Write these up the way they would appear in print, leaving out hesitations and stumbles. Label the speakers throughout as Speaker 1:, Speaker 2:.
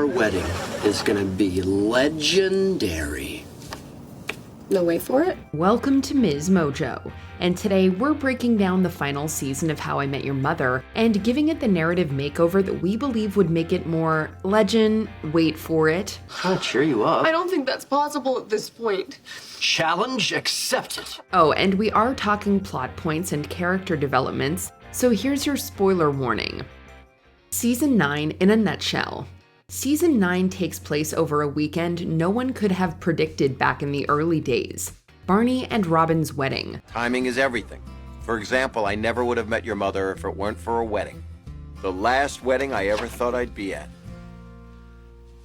Speaker 1: our wedding is gonna be legendary.
Speaker 2: No wait for it?
Speaker 3: Welcome to MsMojo, and today we're breaking down the final season of How I Met Your Mother and giving it the narrative makeover that we believe would make it more legend, wait for it.
Speaker 1: I'll cheer you up.
Speaker 2: I don't think that's possible at this point.
Speaker 1: Challenge accepted.
Speaker 3: Oh, and we are talking plot points and character developments, so here's your spoiler warning. Season 9 in a nutshell. Season 9 takes place over a weekend no one could have predicted back in the early days. Barney and Robin's wedding.
Speaker 4: Timing is everything. For example, I never would have met your mother if it weren't for a wedding. The last wedding I ever thought I'd be at.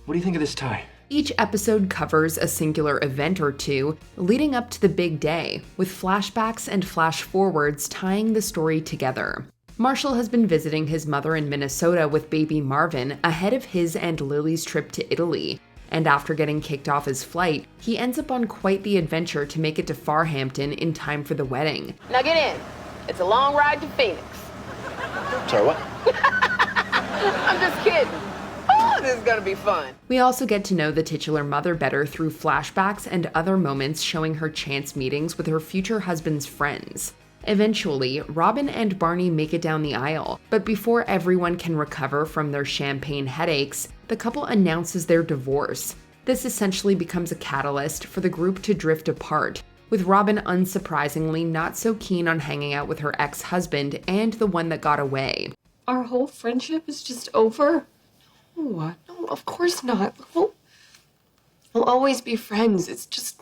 Speaker 1: What do you think of this tie?
Speaker 3: Each episode covers a singular event or two leading up to the big day, with flashbacks and flash forwards tying the story together. Marshall has been visiting his mother in Minnesota with baby Marvin ahead of his and Lily's trip to Italy, and after getting kicked off his flight, he ends up on quite the adventure to make it to Farhampton in time for the wedding.
Speaker 5: Now get in. It's a long ride to Phoenix.
Speaker 1: Sorry, what?
Speaker 5: I'm just kidding. Oh, this is gonna be fun.
Speaker 3: We also get to know the titular mother better through flashbacks and other moments showing her chance meetings with her future husband's friends. Eventually, Robin and Barney make it down the aisle, but before everyone can recover from their champagne headaches, the couple announces their divorce. This essentially becomes a catalyst for the group to drift apart, with Robin unsurprisingly not so keen on hanging out with her ex-husband and the one that got away.
Speaker 2: Our whole friendship is just over? No, of course not. We'll always be friends. It's just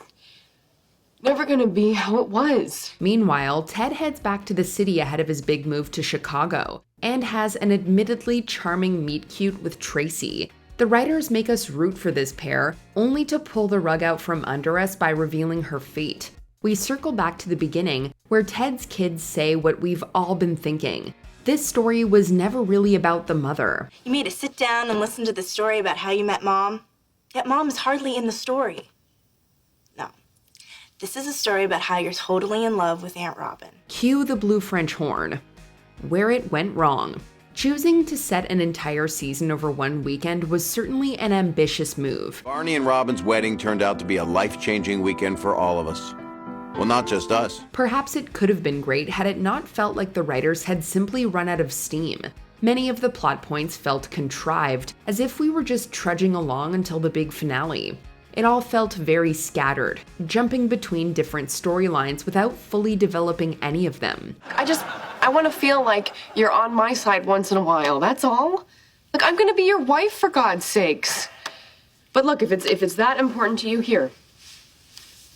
Speaker 2: never gonna be how it was.
Speaker 3: Meanwhile, Ted heads back to the city ahead of his big move to Chicago, and has an admittedly charming meet-cute with Tracy. The writers make us root for this pair, only to pull the rug out from under us by revealing her fate. We circle back to the beginning, where Ted's kids say what we've all been thinking. This story was never really about the mother.
Speaker 6: You made us sit down and listen to the story about how you met Mom, yet Mom is hardly in the story. No. This is a story about how you're totally in love with Aunt Robin.
Speaker 3: Cue the blue French horn. Where it went wrong. Choosing to set an entire season over one weekend was certainly an ambitious move.
Speaker 4: Barney and Robin's wedding turned out to be a life-changing weekend for all of us. Well, not just us.
Speaker 3: Perhaps it could have been great had it not felt like the writers had simply run out of steam. Many of the plot points felt contrived, as if we were just trudging along until the big finale. It all felt very scattered, jumping between different storylines without fully developing any of them.
Speaker 2: I want to feel like you're on my side once in a while, that's all. Look, I'm gonna be your wife, for God's sakes. But look, if it's that important to you, here,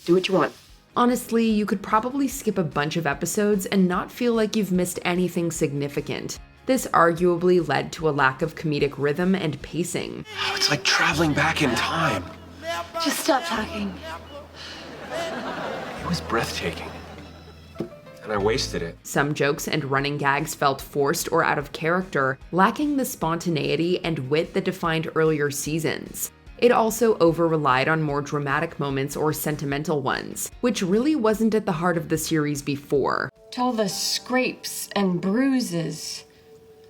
Speaker 2: do what you want.
Speaker 3: Honestly, you could probably skip a bunch of episodes and not feel like you've missed anything significant. This arguably led to a lack of comedic rhythm and pacing.
Speaker 1: It's like traveling back in time.
Speaker 6: Just stop talking.
Speaker 7: It was breathtaking. And I wasted it.
Speaker 3: Some jokes and running gags felt forced or out of character, lacking the spontaneity and wit that defined earlier seasons. It also over-relied on more dramatic moments or sentimental ones, which really wasn't at the heart of the series before.
Speaker 2: To all the scrapes and bruises,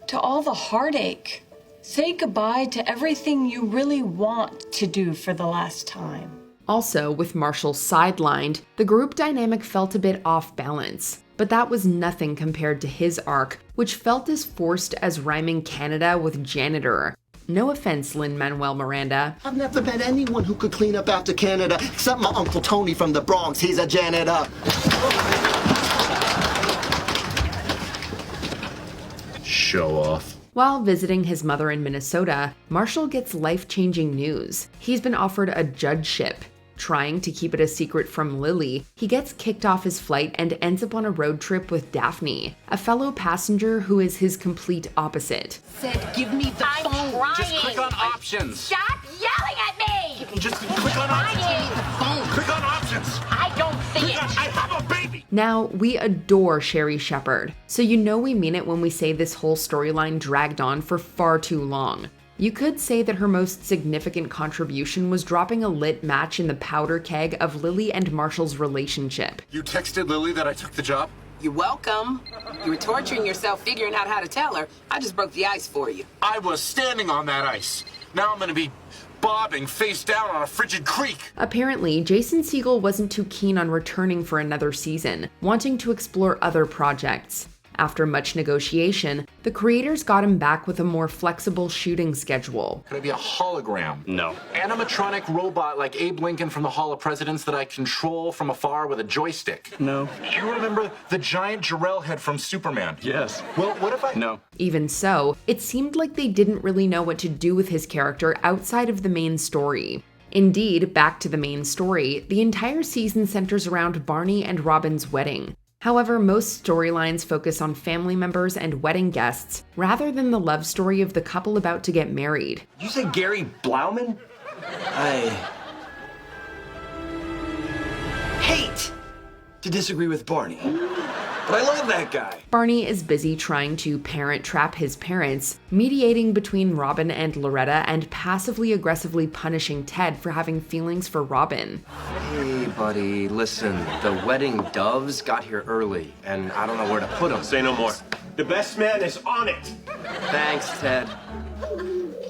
Speaker 2: to all the heartache, say goodbye to everything you really want to do for the last time.
Speaker 3: Also, with Marshall sidelined, the group dynamic felt a bit off balance. But that was nothing compared to his arc, which felt as forced as rhyming Canada with janitor. No offense, Lin-Manuel Miranda.
Speaker 8: I've never met anyone who could clean up after Canada, except my Uncle Tony from the Bronx. He's a janitor.
Speaker 7: Show off.
Speaker 3: While visiting his mother in Minnesota, Marshall gets life-changing news. He's been offered a judgeship. Trying to keep it a secret from Lily, he gets kicked off his flight and ends up on a road trip with Daphne, a fellow passenger who is his complete opposite.
Speaker 5: Said, give me the phone. Trying.
Speaker 7: Just click on options.
Speaker 5: Stop yelling at me.
Speaker 7: Just click on options. Click on options.
Speaker 5: I don't see it.
Speaker 7: I have a baby.
Speaker 3: Now, we adore Sherry Shepherd, so you know we mean it when we say this whole storyline dragged on for far too long. You could say that her most significant contribution was dropping a lit match in the powder keg of Lily and Marshall's relationship.
Speaker 7: You texted Lily that I took the job?
Speaker 5: You're welcome. You were torturing yourself figuring out how to tell her. I just broke the ice for you.
Speaker 7: I was standing on that ice.
Speaker 9: Now I'm gonna be bobbing face down on a frigid creek.
Speaker 3: Apparently, Jason Segel wasn't too keen on returning for another season, wanting to explore other projects. After much negotiation, the creators got him back with a more flexible shooting schedule.
Speaker 9: Could I be a hologram?
Speaker 1: No.
Speaker 9: Animatronic robot like Abe Lincoln from the Hall of Presidents that I control from afar with a joystick?
Speaker 1: No.
Speaker 9: You remember the giant Jarrell head from Superman?
Speaker 1: Yes.
Speaker 9: Well, what if I...
Speaker 1: No.
Speaker 3: Even so, it seemed like they didn't really know what to do with his character outside of the main story. Indeed, back to the main story, the entire season centers around Barney and Robin's wedding. However, most storylines focus on family members and wedding guests, rather than the love story of the couple about to get married.
Speaker 1: You say Gary Blauman? I hate to disagree with Barney, but I love that guy.
Speaker 3: Barney is busy trying to parent trap his parents, mediating between Robin and Loretta, and passively aggressively punishing Ted for having feelings for Robin.
Speaker 1: Hey, buddy, listen. The wedding doves got here early, and I don't know where to put them.
Speaker 7: Say no more. The best man is on it.
Speaker 1: Thanks, Ted.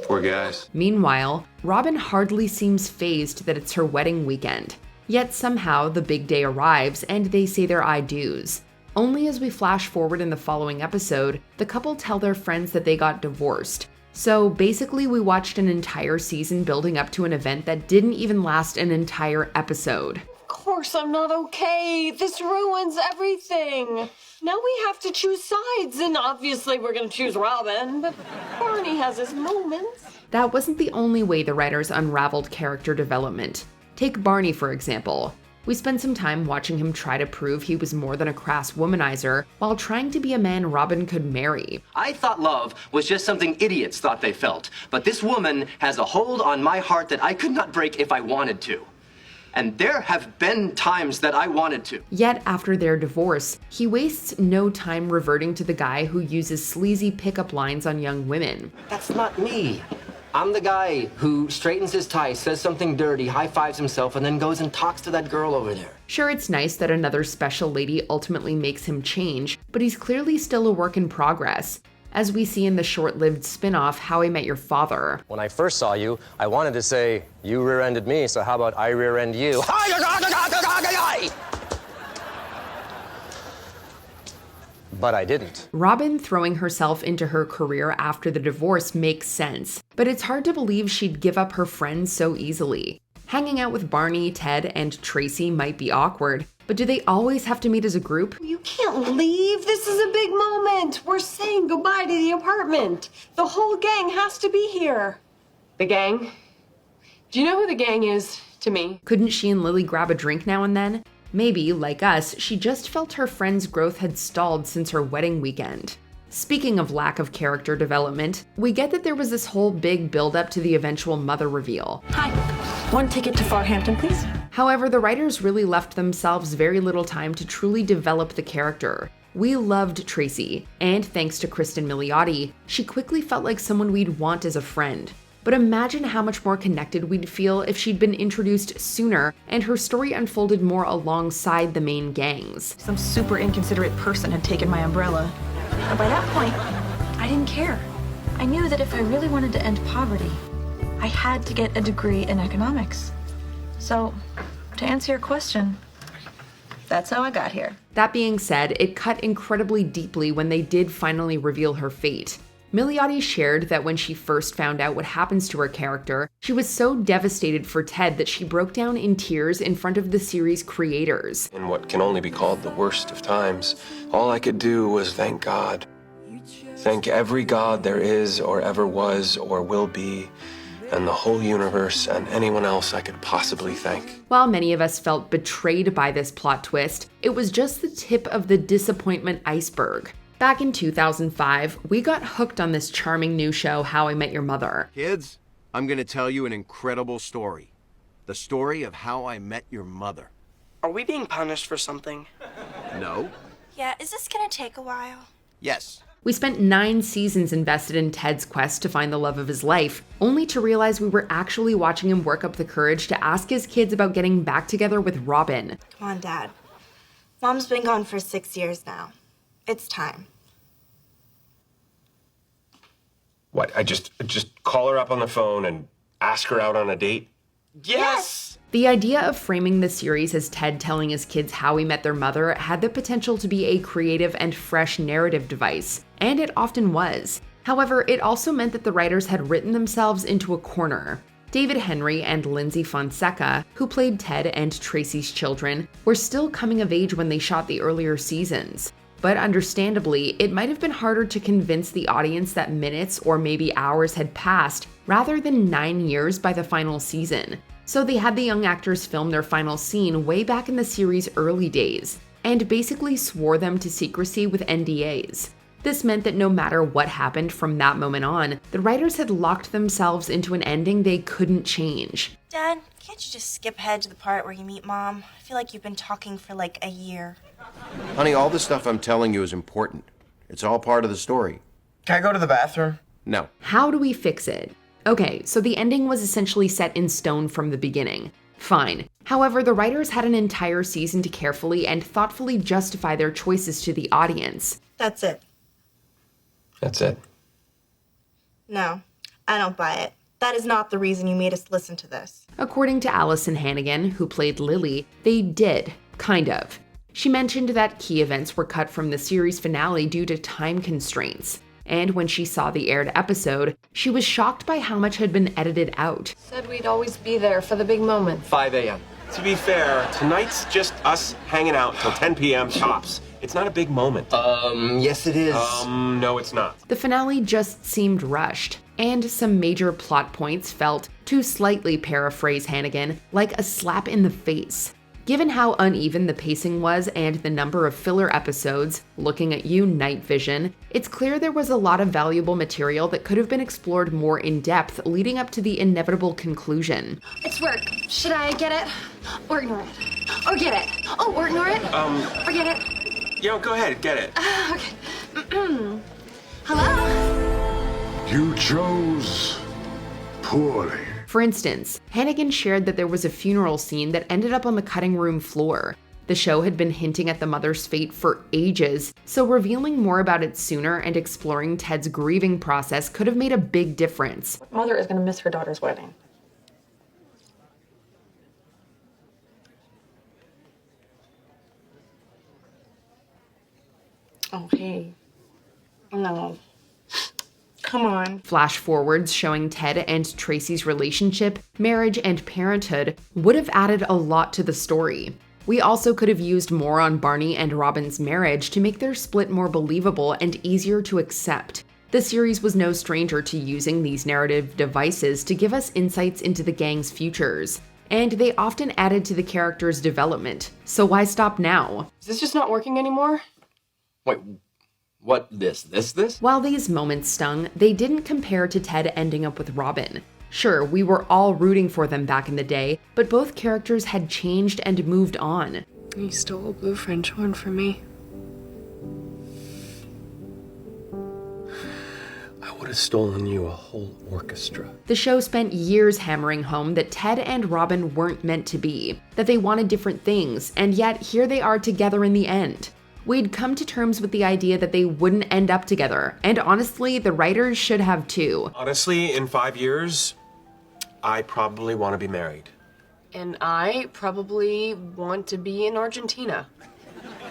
Speaker 7: Poor guys.
Speaker 3: Meanwhile, Robin hardly seems fazed that it's her wedding weekend. Yet somehow the big day arrives and they say their I do's. Only as we flash forward in the following episode, the couple tell their friends that they got divorced. So basically we watched an entire season building up to an event that didn't even last an entire episode.
Speaker 2: Of course I'm not okay. This ruins everything. Now we have to choose sides, and obviously we're gonna choose Robin, but Barney has his moments.
Speaker 3: That wasn't the only way the writers unraveled character development. Take Barney, for example. We spent some time watching him try to prove he was more than a crass womanizer while trying to be a man Robin could marry.
Speaker 1: I thought love was just something idiots thought they felt, but this woman has a hold on my heart that I could not break if I wanted to. And there have been times that I wanted to.
Speaker 3: Yet after their divorce, he wastes no time reverting to the guy who uses sleazy pickup lines on young women.
Speaker 1: That's not me. I'm the guy who straightens his tie, says something dirty, high-fives himself, and then goes and talks to that girl over there.
Speaker 3: Sure, it's nice that another special lady ultimately makes him change, but he's clearly still a work in progress, as we see in the short-lived spin-off How I Met Your Father.
Speaker 10: When I first saw you, I wanted to say, you rear-ended me, so how about I rear-end you? But I didn't.
Speaker 3: Robin throwing herself into her career after the divorce makes sense, but it's hard to believe she'd give up her friends so easily. Hanging out with Barney, Ted, and Tracy might be awkward, but do they always have to meet as a group?
Speaker 2: You can't leave. This is a big moment. We're saying goodbye to the apartment. The whole gang has to be here. The gang? Do you know who the gang is to me?
Speaker 3: Couldn't she and Lily grab a drink now and then? Maybe, like us, she just felt her friend's growth had stalled since her wedding weekend. Speaking of lack of character development, we get that there was this whole big build-up to the eventual mother reveal.
Speaker 6: Hi. One ticket to Farhampton, please.
Speaker 3: However, the writers really left themselves very little time to truly develop the character. We loved Tracy, and thanks to Kristen Milioti, she quickly felt like someone we'd want as a friend. But imagine how much more connected we'd feel if she'd been introduced sooner and her story unfolded more alongside the main gangs.
Speaker 11: Some super inconsiderate person had taken my umbrella. But by that point, I didn't care. I knew that if I really wanted to end poverty, I had to get a degree in economics. So, to answer your question, that's how I got here.
Speaker 3: That being said, it cut incredibly deeply when they did finally reveal her fate. Milioti shared that when she first found out what happens to her character, she was so devastated for Ted that she broke down in tears in front of the series' creators.
Speaker 7: In what can only be called the worst of times, all I could do was thank God. Thank every God there is or ever was or will be, and the whole universe and anyone else I could possibly thank.
Speaker 3: While many of us felt betrayed by this plot twist, it was just the tip of the disappointment iceberg. Back in 2005, we got hooked on this charming new show, How I Met Your Mother.
Speaker 4: Kids, I'm gonna tell you an incredible story. The story of how I met your mother.
Speaker 12: Are we being punished for something?
Speaker 4: No?
Speaker 6: Yeah, is this gonna take a while?
Speaker 4: Yes.
Speaker 3: We spent 9 seasons invested in Ted's quest to find the love of his life, only to realize we were actually watching him work up the courage to ask his kids about getting back together with Robin.
Speaker 6: Come on, Dad. Mom's been gone for 6 years now. It's time.
Speaker 7: What, I just call her up on the phone and ask her out on a date?
Speaker 12: Yes!
Speaker 3: The idea of framing the series as Ted telling his kids how he met their mother had the potential to be a creative and fresh narrative device, and it often was. However, it also meant that the writers had written themselves into a corner. David Henry and Lindsay Fonseca, who played Ted and Tracy's children, were still coming of age when they shot the earlier seasons. But understandably, it might have been harder to convince the audience that minutes or maybe hours had passed rather than 9 years by the final season. So they had the young actors film their final scene way back in the series' early days, and basically swore them to secrecy with NDAs. This meant that no matter what happened from that moment on, the writers had locked themselves into an ending they couldn't change.
Speaker 6: Dad, can't you just skip ahead to the part where you meet Mom? I feel like you've been talking for like a year.
Speaker 4: Honey, all the stuff I'm telling you is important. It's all part of the story.
Speaker 12: Can I go to the bathroom?
Speaker 4: No.
Speaker 3: How do we fix it? Okay, so the ending was essentially set in stone from the beginning. Fine. However, the writers had an entire season to carefully and thoughtfully justify their choices to the audience.
Speaker 6: That's it.
Speaker 7: That's it.
Speaker 6: No, I don't buy it. That is not the reason you made us listen to this.
Speaker 3: According to Allison Hannigan, who played Lily, they did, kind of. She mentioned that key events were cut from the series finale due to time constraints. And when she saw the aired episode, she was shocked by how much had been edited out.
Speaker 2: Said we'd always be there for the big moment.
Speaker 1: 5 a.m.
Speaker 7: To be fair, tonight's just us hanging out till 10 p.m. tops. It's not a big moment.
Speaker 1: Yes it is.
Speaker 7: No it's not.
Speaker 3: The finale just seemed rushed, and some major plot points felt, to slightly paraphrase Hannigan, like a slap in the face. Given how uneven the pacing was and the number of filler episodes, looking at you, Night Vision, it's clear there was a lot of valuable material that could have been explored more in depth leading up to the inevitable conclusion.
Speaker 13: It's work. Should I get it? Or ignore it? Or get it? Oh, or ignore it? Or get it?
Speaker 7: Yo, go ahead, get it.
Speaker 13: Okay. Hello?
Speaker 14: You chose poorly.
Speaker 3: For instance, Hannigan shared that there was a funeral scene that ended up on the cutting room floor. The show had been hinting at the mother's fate for ages, so revealing more about it sooner and exploring Ted's grieving process could have made a big difference.
Speaker 2: Mother is going to miss her daughter's wedding. Oh, hey. No. Come on.
Speaker 3: Flash forwards showing Ted and Tracy's relationship, marriage, and parenthood would have added a lot to the story. We also could have used more on Barney and Robin's marriage to make their split more believable and easier to accept. The series was no stranger to using these narrative devices to give us insights into the gang's futures, and they often added to the characters' development. So why stop now?
Speaker 2: Is this just not working anymore?
Speaker 1: Wait, what, this?
Speaker 3: While these moments stung, they didn't compare to Ted ending up with Robin. Sure, we were all rooting for them back in the day, but both characters had changed and moved on.
Speaker 2: You stole a blue French horn from me.
Speaker 7: I would have stolen you a whole orchestra.
Speaker 3: The show spent years hammering home that Ted and Robin weren't meant to be, that they wanted different things, and yet here they are together in the end. We'd come to terms with the idea that they wouldn't end up together, and honestly, the writers should have too.
Speaker 7: Honestly, in 5 years, I probably want to be married.
Speaker 2: And I probably want to be in Argentina.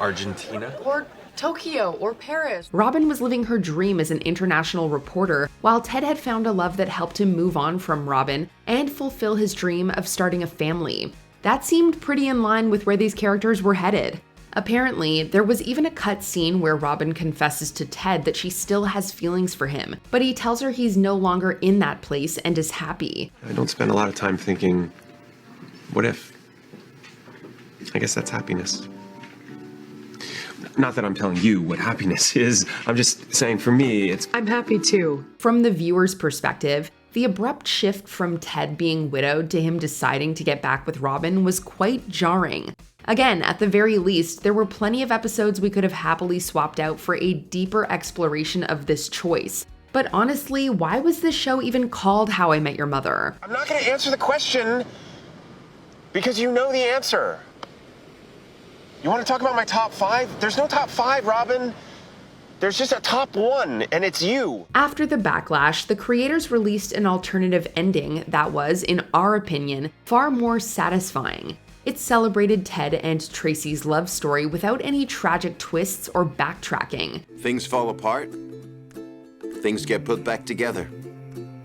Speaker 7: Argentina?
Speaker 2: Or Tokyo, or Paris.
Speaker 3: Robin was living her dream as an international reporter, while Ted had found a love that helped him move on from Robin and fulfill his dream of starting a family. That seemed pretty in line with where these characters were headed. Apparently, there was even a cut scene where Robin confesses to Ted that she still has feelings for him, but he tells her he's no longer in that place and is happy.
Speaker 7: I don't spend a lot of time thinking, what if? I guess that's happiness. Not that I'm telling you what happiness is, I'm just saying for me, it's...
Speaker 2: I'm happy too.
Speaker 3: From the viewer's perspective, the abrupt shift from Ted being widowed to him deciding to get back with Robin was quite jarring. Again, at the very least, there were plenty of episodes we could have happily swapped out for a deeper exploration of this choice. But honestly, why was this show even called How I Met Your Mother?
Speaker 7: I'm not going to answer the question because you know the answer. You want to talk about my top 5? There's no top 5, Robin.
Speaker 12: There's just a top one, and it's you.
Speaker 3: After the backlash, the creators released an alternative ending that was, in our opinion, far more satisfying. It celebrated Ted and Tracy's love story without any tragic twists or backtracking.
Speaker 4: Things fall apart. Things get put back together.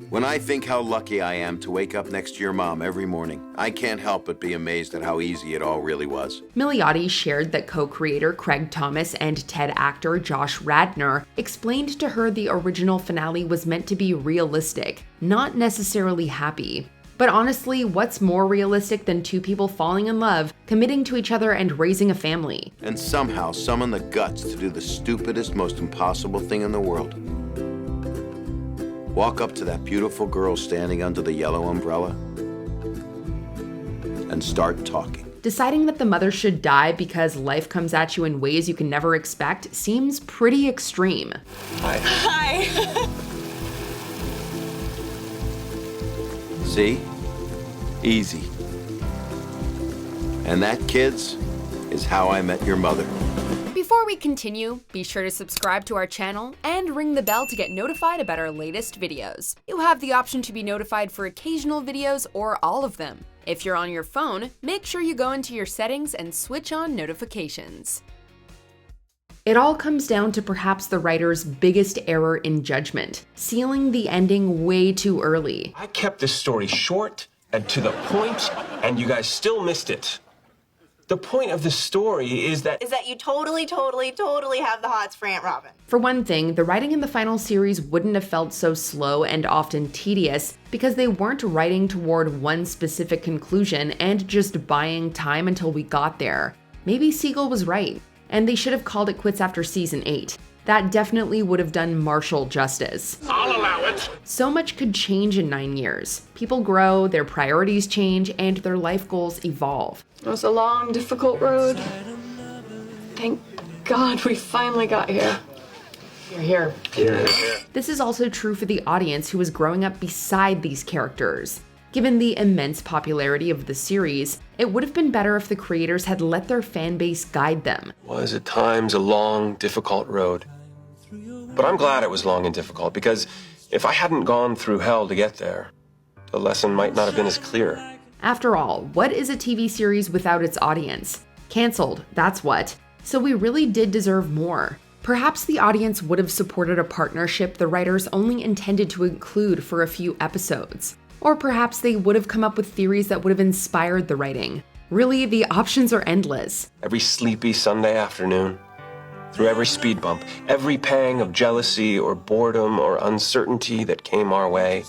Speaker 4: When I think how lucky I am to wake up next to your mom every morning, I can't help but be amazed at how easy it all really was.
Speaker 3: Milioti shared that co-creator Craig Thomas and TED actor Josh Radnor explained to her the original finale was meant to be realistic, not necessarily happy. But honestly, what's more realistic than two people falling in love, committing to each other, and raising a family?
Speaker 4: And somehow summon the guts to do the stupidest, most impossible thing in the world. Walk up to that beautiful girl standing under the yellow umbrella and start talking.
Speaker 3: Deciding that the mother should die because life comes at you in ways you can never expect seems pretty extreme.
Speaker 6: Hi.
Speaker 4: See? Easy. And that, kids, is how I met your mother.
Speaker 3: Before we continue, be sure to subscribe to our channel and ring the bell to get notified about our latest videos. You have the option to be notified for occasional videos or all of them. If you're on your phone, make sure you go into your settings and switch on notifications. It all comes down to perhaps the writer's biggest error in judgment, sealing the ending way too early.
Speaker 7: I kept this story short and to the point, and you guys still missed it. The point of the story is that
Speaker 6: you totally have the hots for Aunt Robin.
Speaker 3: For one thing, the writing in the final series wouldn't have felt so slow and often tedious because they weren't writing toward one specific conclusion and just buying time until we got there. Maybe Siegel was right, and they should have called it quits after season 8. That definitely would have done Marshall justice.
Speaker 14: I'll allow it.
Speaker 3: So much could change in 9 years. People grow, their priorities change, and their life goals evolve.
Speaker 2: It was a long, difficult road. Thank God we finally got here. You're here.
Speaker 3: This is also true for the audience who was growing up beside these characters. Given the immense popularity of the series, it would have been better if the creators had let their fan base guide them.
Speaker 7: it was at times a long, difficult road. But I'm glad it was long and difficult, because if I hadn't gone through hell to get there, the lesson might not have been as clear.
Speaker 3: After all, what is a TV series without its audience? Cancelled, that's what. So we really did deserve more. Perhaps the audience would have supported a partnership the writers only intended to include for a few episodes. Or perhaps they would have come up with theories that would have inspired the writing. Really, the options are endless.
Speaker 7: Every sleepy Sunday afternoon, through every speed bump, every pang of jealousy or boredom or uncertainty that came our way,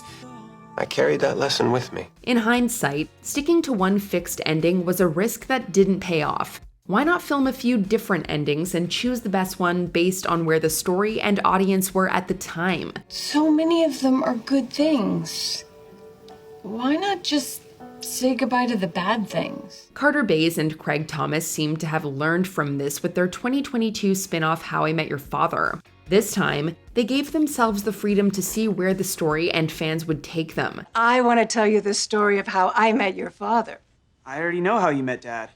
Speaker 7: I carried that lesson with me.
Speaker 3: In hindsight, sticking to one fixed ending was a risk that didn't pay off. Why not film a few different endings and choose the best one based on where the story and audience were at the time?
Speaker 2: So many of them are good things. Why not just say goodbye to the bad things?
Speaker 3: Carter Bays and Craig Thomas seem to have learned from this with their 2022 spin-off How I Met Your Father. This time, they gave themselves the freedom to see where the story and fans would take them.
Speaker 15: I want to tell you the story of how I met your father.
Speaker 16: I already know how you met Dad.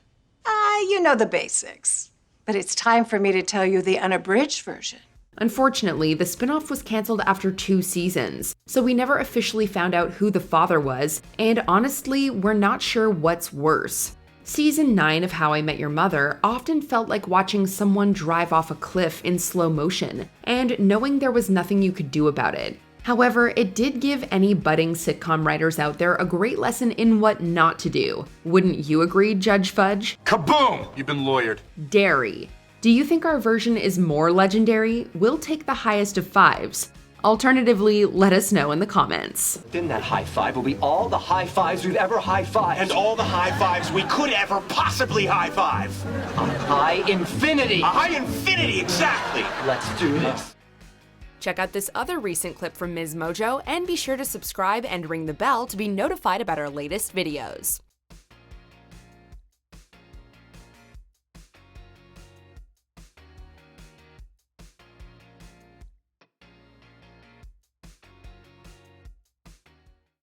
Speaker 15: You know the basics. But it's time for me to tell you the unabridged version.
Speaker 3: Unfortunately, the spin-off was canceled after 2 seasons, so we never officially found out who the father was, and honestly, we're not sure what's worse. Season 9 of How I Met Your Mother often felt like watching someone drive off a cliff in slow motion, and knowing there was nothing you could do about it. However, it did give any budding sitcom writers out there a great lesson in what not to do. Wouldn't you agree, Judge Fudge?
Speaker 9: Kaboom! You've been lawyered.
Speaker 3: Dary. Do you think our version is more legendary? We'll take the highest of 5s. Alternatively, let us know in the comments.
Speaker 1: Then that high five will be all the high fives we've ever high-fived.
Speaker 12: And all the high fives we could ever possibly high five.
Speaker 1: A high infinity.
Speaker 12: A high infinity, exactly.
Speaker 1: Let's do this.
Speaker 3: Check out this other recent clip from MsMojo and be sure to subscribe and ring the bell to be notified about our latest videos.